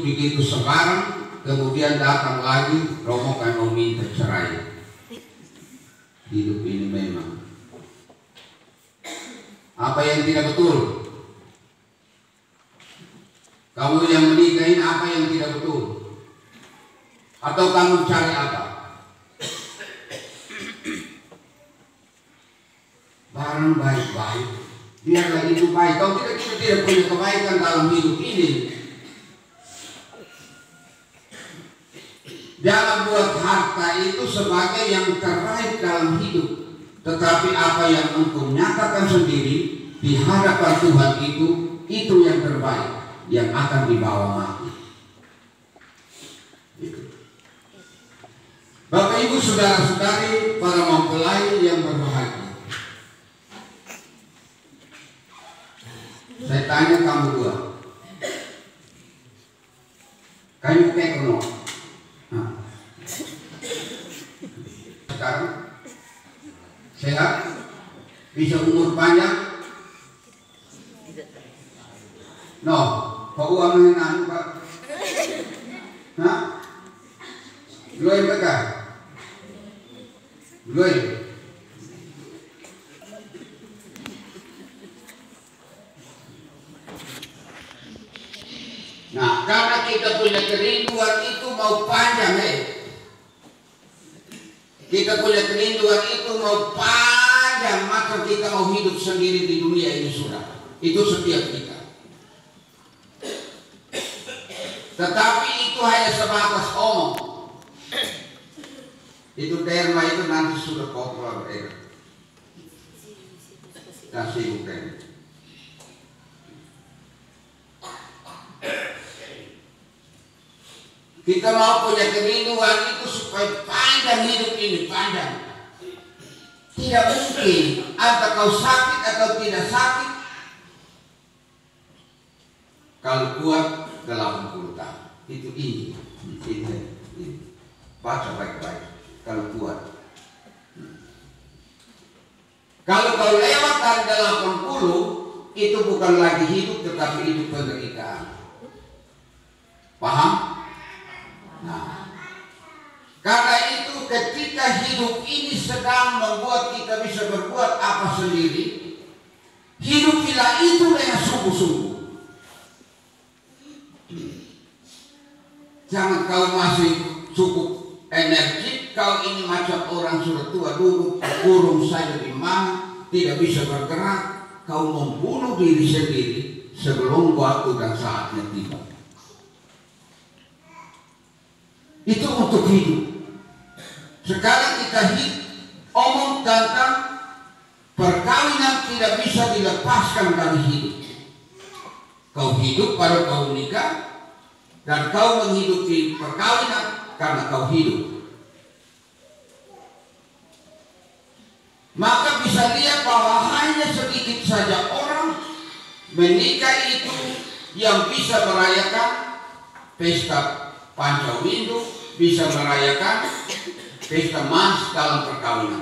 begitu sekarang, kemudian datang lagi rombongan meminta cerai. Hidup ini memang apa yang tidak betul. Kamu yang menikah ini apa yang tidak betul? Atau kamu cari apa? Barang baik-baik, biarlah itu baik. Kalau kita tidak punya kebaikan dalam hidup ini, jangan buat harta itu sebagai yang terbaik dalam hidup. Tetapi apa yang engkau nyatakan sendiri di hadapan Tuhan itu yang terbaik, yang akan dibawa mati. Bapak Ibu saudara-saudari, para mempelai yang berbahagia, saya tanya kamu dua, kamu kekono? Sekarang sehat, bisa umur panjang? No, kau uang mengenai Pak? Hah? Luar bekal? Luar. Nah, karena kita punya kerinduan itu mau panjang, kita punya kerinduan itu mau panjang, maka kita mau hidup sendiri di dunia ini sudah. Itu setiap kita. Tetapi itu hanya sebatas omong. Itu derma itu nanti sudah kotor beredar. Kasih bukan. Kita mau punya kerinduan itu supaya panjang hidup ini, panjang. Tidak mungkin entah kau sakit atau tidak sakit. Kalau kuat 80 tahun. Itu ini. Baca baik-baik. Kalau kuat. Kalau kau lewat dari 80, itu bukan lagi hidup tetapi itu penderitaan. Paham? Nah, karena itu ketika hidup ini sedang membuat kita bisa berbuat apa sendiri, hidupilah itu dengan sungguh-sungguh. Jangan kau masih cukup energi, kau ini macam orang sudah tua duduk kurung saja di mana, tidak bisa bergerak, kau membunuh diri sendiri sebelum waktu dan saatnya tiba. Itu untuk hidup. Sekarang kita omong tentang perkawinan tidak bisa dilepaskan dari hidup. Kau hidup pada kau nikah, dan kau menghidupi perkawinan karena kau hidup. Maka bisa lihat bahwa hanya sedikit saja orang menikah itu yang bisa merayakan pesta Pancawindu, bisa merayakan pesta Mas dalam perkawinan.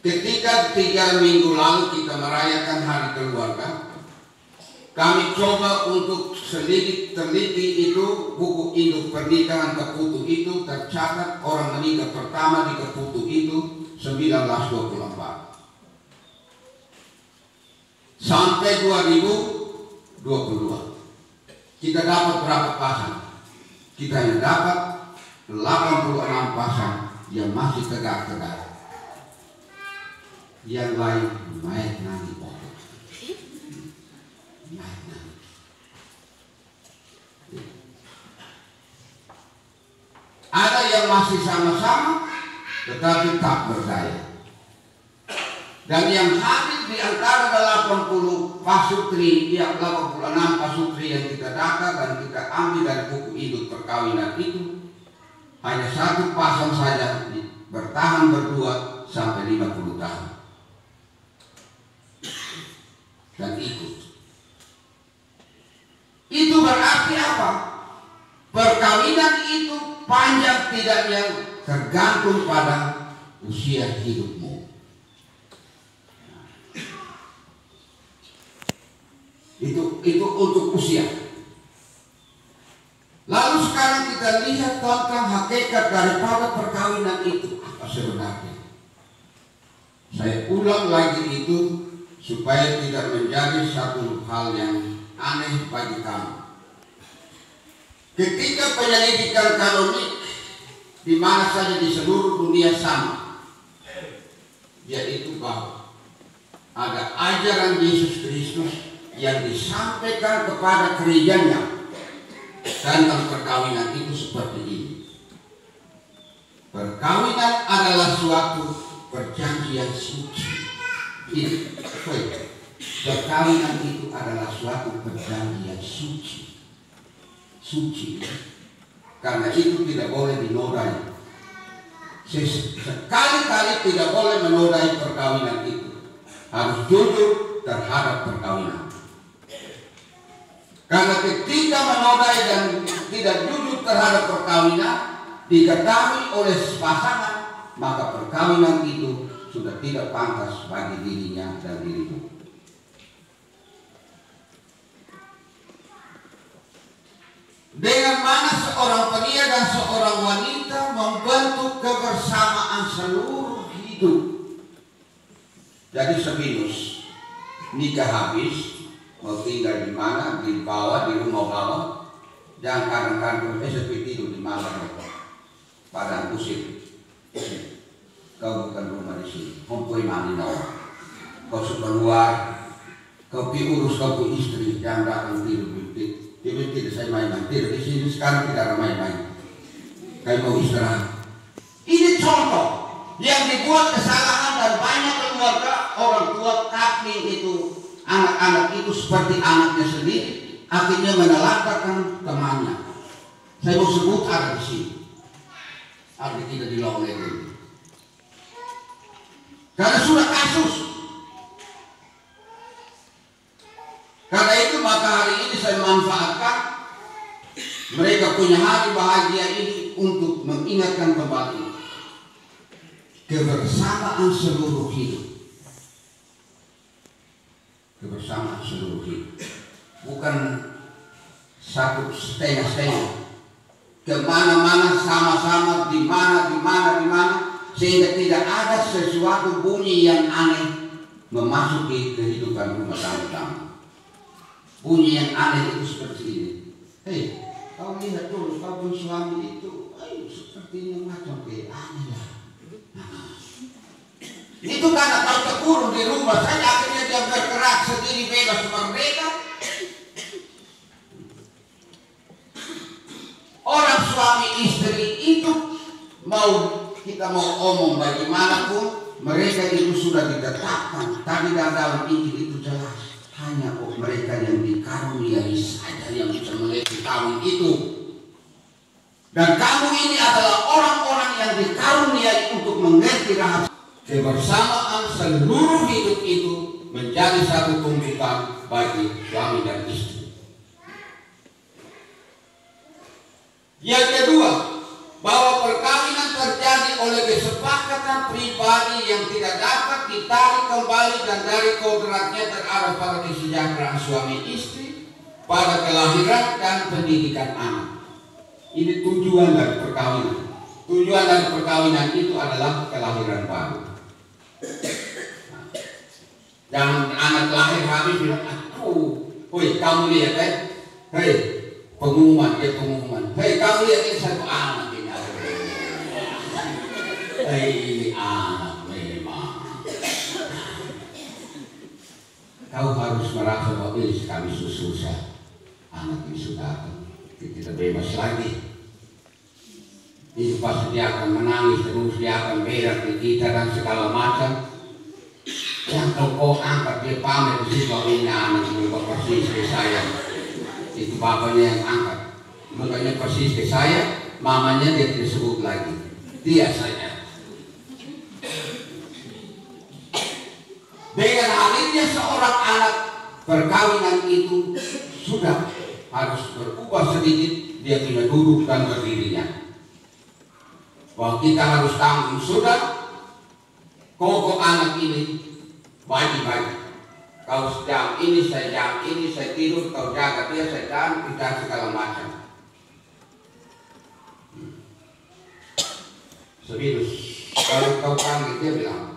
Ketika 3 minggu lalu kita merayakan hari keluarga, kami coba untuk teliti itu buku induk pernikahan Keputu itu tercatat orang menikah pertama di Keputu itu 1924 sampai 2022. Kita dapat berapa pasang? Kita hanya dapat 86 pasang yang masih tegak-tegak. Yang lain naik nanti. Ada yang masih sama-sama tetapi tak berdaya. Dan yang hadir di antara 80 pasutri, yang 86 pasutri yang kita data dan kita ambil dari buku induk perkawinan itu, hanya 1 pasang saja bertahan berdua sampai 50 tahun. Dan ikut. Itu berarti apa? Perkawinan itu panjang tidaknya tergantung pada usia hidupmu. Itu untuk usia. Lalu sekarang kita lihat tentang hakikat daripada perkawinan itu apa sebenarnya. Saya ulang lagi itu supaya tidak menjadi satu hal yang aneh bagi kamu. Ketika penyelidikan kanonik di mana saja di seluruh dunia sama, yaitu bahwa ada ajaran Yesus Kristus yang disampaikan kepada gerejanya tentang perkawinan itu seperti ini. Perkawinan adalah suatu perjanjian suci. Perkawinan itu adalah suatu perjanjian suci. Suci. Karena itu tidak boleh dinodai. Sekali-kali tidak boleh menodai perkawinan itu. Harus jujur terhadap perkawinan. Karena ketika menodai dan tidak jujur terhadap perkawinan diketahui oleh pasangan, maka perkawinan itu sudah tidak pantas bagi dirinya dan dirimu. Dengan mana seorang pria dan seorang wanita membentuk kebersamaan seluruh hidup. Jadi sebinus nikah habis, mau tinggal di mana, di bawah, di rumah bawah, jangan kadang-kadang seperti tidur di malam, padang kusir. Kau bukan rumah di sini, kumpul mandi nawa. Kau suka luar, kau pi urus kau pi istri, jangan datang tidur di tidak saya main-main, tidak di sini sekarang tidak ada main-main. Kau mau istirahat. Ini contoh yang dibuat kesalahan dan banyak keluarga orang tua kaki itu. Anak-anak itu seperti anaknya sendiri, akhirnya menelantarkan temannya. Saya mau sebut ada di sini, ada tidak di Long Lake. Karena sudah kasus. Karena itu maka hari ini saya manfaatkan mereka punya hari bahagia ini untuk mengingatkan kembali kebersamaan seluruh hidup. Kebersamaan seluruh hidup, bukan satu setengah-setengah. Kemana-mana sama-sama, di mana, sehingga tidak ada sesuatu bunyi yang aneh memasuki kehidupan rumah tangga. Bunyi yang aneh itu seperti ini. Hei, kau lihat dulu, kau pun suami itu, sepertinya macam kayak aneh lah. Itu karena kau terkurung di rumah saja, akhirnya dia bergerak sendiri bebas merdeka. Orang suami istri itu kita mau omong bagaimanapun, mereka itu sudah ditetapkan. Tadi dalam Injil itu jelas, hanya mereka yang dikaruniai saja yang bisa mengerti kawin itu. Dan kamu ini adalah orang-orang yang dikaruniai untuk mengerti rahasia. Kebersamaan seluruh hidup itu menjadi satu tuntutan bagi suami dan istri. Yang kedua, bahwa perkawinan terjadi oleh kesepakatan pribadi yang tidak dapat ditarik kembali dan dari kodratnya terarah pada kesejahteraan suami istri, pada kelahiran dan pendidikan anak. Ini tujuan dari perkawinan. Tujuan dari perkawinan itu adalah kelahiran baru. Jangan anak lahir habis bilang, woi kamu lihat hei pengumuman, hei kamu lihat ini satu anak ini, hei ini anak memang. Kau harus merasa bahwa ini kami susah, anak ini sudah kita bebas lagi. Itu pasti dia akan menangis terus, dia akan berak di kita dan segala macam. Yang kau angkat dia pamer di situ, ini anak ini persis ke saya. Itu bapaknya yang angkat. Makanya persis ke saya, mamanya dia tidak sebut lagi. Dia saja. Dengan hadirnya seorang anak, perkawinan itu sudah harus berubah sedikit dia punya duduk dan berdirinya. Bahwa kita harus tanggung sudah kokoh anak ini bagi-bagi. Kau jam ini, saya tidur, kau jaga dia, saya jalan, tidak segala macam. Serius, kalau kau panggil dia bilang,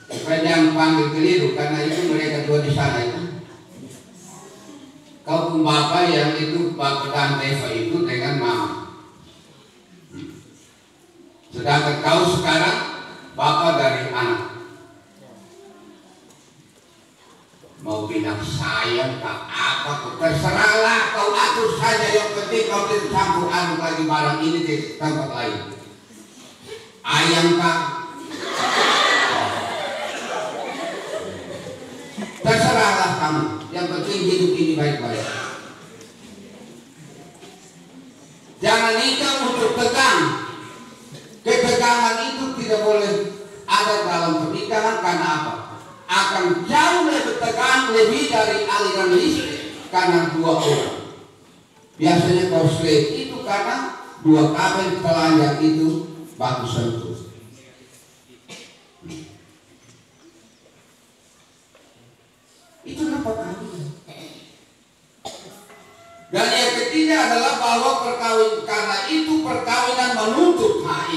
supaya jangan panggil keliru, karena itu mereka dua di sana itu. Kau pun bapak yang itu bapak dan Eva itu dengan mama. Sedangkan kau sekarang bapak dari anak. Mau bilang sayang tak apa, terserahlah, kau atur saja, yang penting kau tidak campur aduk lagi barang ini di tempat lain. Ayam kak, terserahlah kamu, yang penting hidup ini baik-baik. Jangan nikah untuk tegang. Ketegangan itu tidak boleh ada dalam pernikahan, karena apa? Akan jauh lebih tegang, lebih dari aliran listrik, karena dua orang. Biasanya korslet itu karena dua kabel telanjang itu baku sentuh. Itu kenapa kawin? Dan yang ketiga adalah bahwa karena itu perkawinan menuntut. Nah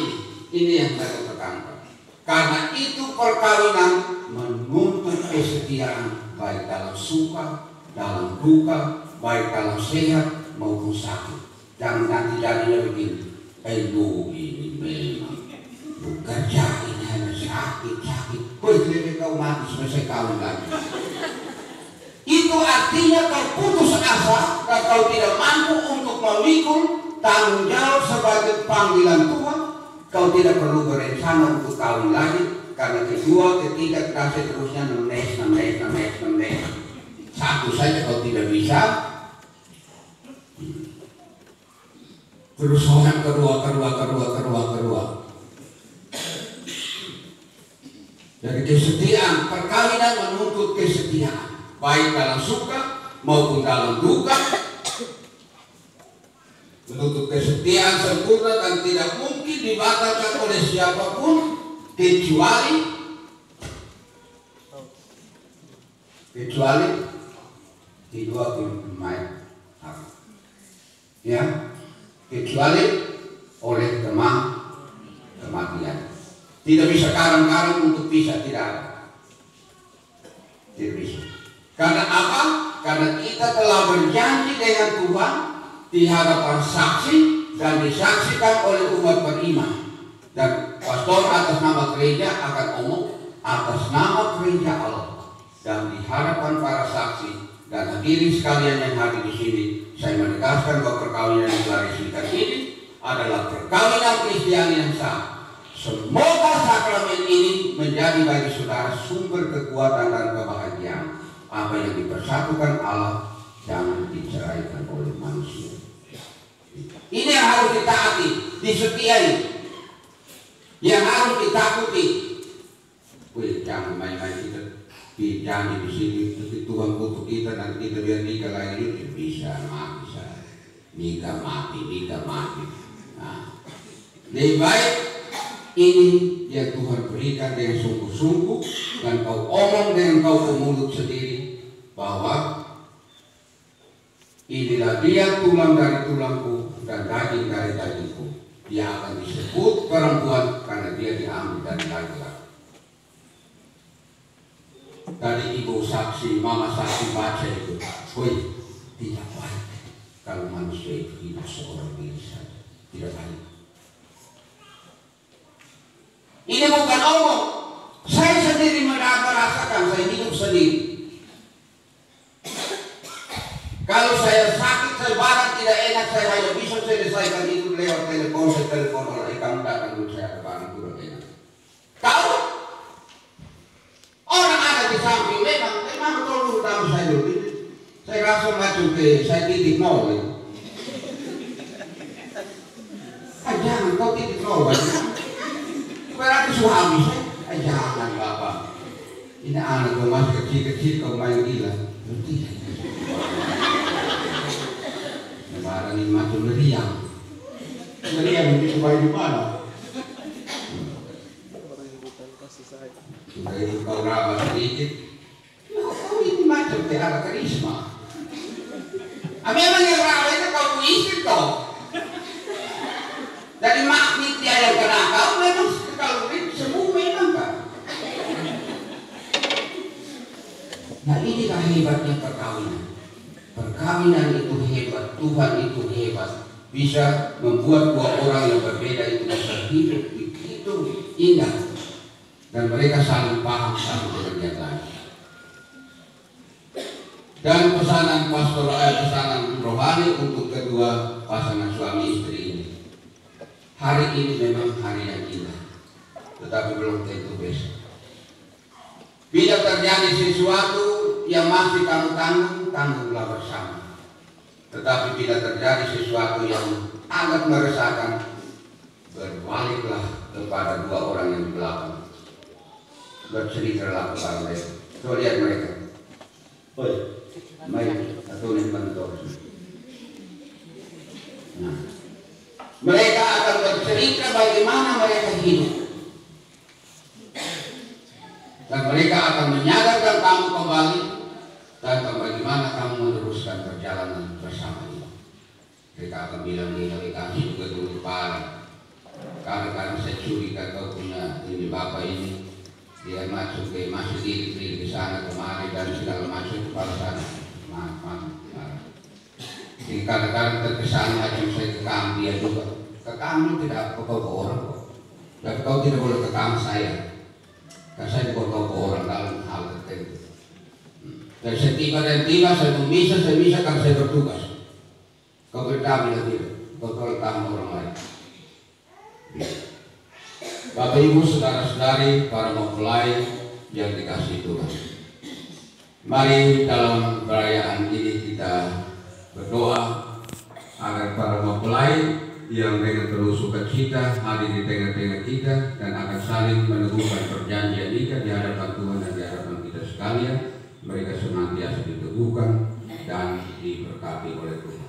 ini yang saya tekankan. Karena itu perkawinan menuntut kesetiaan, baik dalam suka, dalam duka, baik dalam sehat maupun sakit. Jangan nanti jadinya begini, ini memang kerja ini hanya sakit. Boleh kau mati selesai kawin lagi. Itu artinya kau putus asa dan kau tidak mampu untuk memikul tanggung jawab sebagai panggilan Tuhan. Kau tidak perlu berencana untuk kawin lagi, karena kedua, ketiga, seterusnya nemes. Satu saja kau tidak bisa, terus orang kedua. Jadi kesetiaan, perkawinan menuntut kesetiaan, baik dalam suka maupun dalam duka. Menuntut kesetiaan sempurna dan tidak mungkin dibatalkan oleh siapapun, kecuali kedua pemain, ya, kecuali oleh kematian. Tidak bisa karang-karang untuk pisah, tidak ada. Tidak bisa. Karena apa? Karena kita telah berjanji dengan Tuhan di hadapan saksi dan disaksikan oleh umat beriman, dan pastor atas nama gereja akan ngomong atas nama gereja Allah, dan di hadapan para saksi dan hadirin sekalian yang hadir di sini, saya menegaskan bahwa perkawinan yang telah disebutkan ini adalah perkawinan Kristiani yang sah. Semoga sakramen ini menjadi bagi saudara sumber kekuatan dan kebahagiaan. Apa yang dipersatukan Allah jangan diceraikan oleh manusia. Ini yang harus ditaati, disetiai, yang harus ditakuti. Jangan main-main kita janji di sini, Tuhan kutuk kita, nanti kita biar nikah lagi, bisa mati saya, nikah mati. Nah, lebih baik ini yang Tuhan berikan dengan sungguh-sungguh, dan kau omong dengan kau mulut sendiri bahwa inilah dia tulang dari tulangku dan daging dari dagingku. Dia akan disebut perempuan karena dia diambil dari laki-laki. Tadi ibu saksi, mama saksi baca itu, tidak baik kalau manusia itu hidup seorang diri saja, tidak baik. Ini bukan omong, saya sendiri merasakan, saya hidup sendiri. Kalau saya sakit, saya barang tidak enak, saya hanya bisa selesaikan itu lewat telepon. Saya telepon orang, kamu datang dulu, saya barang kurang enak. Kalau orang ada di samping, memang betul tahu saya dulu. Saya langsung maju ke, saya titik nol. Jangan kau titik nol, berarti sudah habis. Jangan bapak, ini anak kau masih kecil kau main gila. Tidak. Barang ini macam meriang itu supaya di mana? Sudah itu kau raba sedikit. Kau ini macam tiada karisma. Memang yang raba itu kau puisi kau. Dari magnet dia yang kena kau memang kalau semua memang kan. Nah inilah hebatnya perkawinan. Perkawinan itu hebat, Tuhan itu hebat. Bisa membuat dua orang yang berbeda itu bisa hidup begitu indah. Dan mereka saling paham satu dengan yang lain. Dan pesanan pesanan rohani untuk kedua pasangan suami istri ini. Hari ini memang hari yang indah, tetapi belum tentu besok. Bila terjadi sesuatu yang masih kamu tanggung, tanggunglah bersama. Tetapi bila terjadi sesuatu yang agak meresahkan, berbaliklah kepada dua orang yang di belakang. Berceritalah kepada mereka. Coba lihat mereka. Oi, main atau bantu. Nah, mereka akan bercerita bagaimana mereka hidup. Dan mereka akan menyadarkan kamu kembali dan bagaimana kamu meneruskan perjalanan bersama ini. Mereka akan bilang ini kasih juga dulu parah. Karena saya curiga kau punya ini bapak ini dia masuk ke masjid di sana kemari dan segala macam pada sana. Maaf. Jadi kadang-kadang terkesan macam saya kekang dia juga. Kekang tidak kau ke orang kok. Dan kau tidak boleh kekang saya. Karena saya bukan kau ke orang dalam hal tertentu. Dan setiba dan tiba saya bisa karena saya bertugas. Kau beritahu bila tidak. Kau terletak orang lain. Bapak Ibu saudara-saudari para mempelai yang dikasihi Tuhan. Mari dalam perayaan ini kita berdoa agar para mempelai yang dengan penuh sukacita hadir di tengah-tengah kita dan akan saling meneguhkan perjanjian nikah di hadapan Tuhan dan di hadapan kita sekalian. Mereka senantiasa diteguhkan dan diberkati oleh Tuhan.